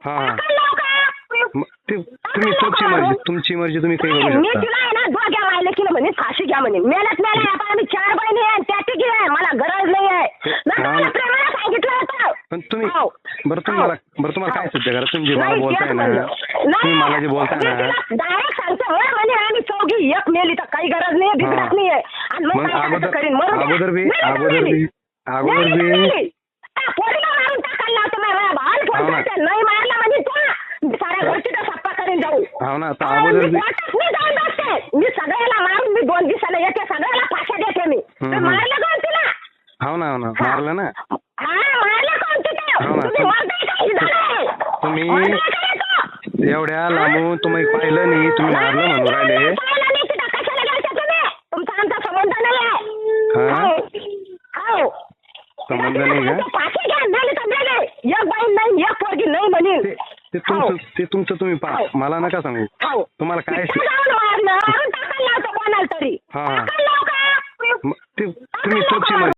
हा तुम्ही तुमची मर्जी तुम्ही काही करू मी शकता. तिला आहे ना दोघ्या मायले केलं म्हणे फाशी घ्या म्हणे. मेल्यात मेल्या आता आम्ही 4 बहिणी आहे त्याची आहे मला गरज नाही आहे. मला प्रेमाला सांगितलं होतं. पण तुम्ही बरं तुम्हाला काय सध्या करा तुम्ही जे मला बोलताय ना तुम्ही मला जे बोलताय ना डायरेक्ट सांगतो म्हणे आम्ही चौघी एक मेली तर काही गरज नाही बिघडत नाहीये. आणि मग अगोदर बी पोरीला मारून टाकायला लावतो माझ्या भावाला फोन करते. नाही मारला म्हणजे तो साऱ्या गोष्टीचा सप्पा करीन जाऊ. हो ना आता अगोदर बी मी जाऊन बसते. मी सगळ्याला मारून मी 2 दिवसाला येते सगळ्याला फाशा देते मी. मारलं कोण तिला? हो ना मारलं ना मारलं कोण तिथे? तुम्ही मारताय का? ही झालंय. तुम्ही एवढ्या लांबून तुम्ही पाहिलं नाही तुम्ही मारलं म्हणून राहिले. कशाला गेलते तुम्ही? तुमचा आमचा संबंध नाही आहे. हो संबंध नाही का? फाशी घ्या नाही तर गेले. एक बाई नाही एक पोरगी नाही म्हणेल. ते तुमचं तुम्ही पहा मला नका सांगू. तुम्हाला काय मारून टाकायला लावतो कोणाला तरी. तुम्ही तुमची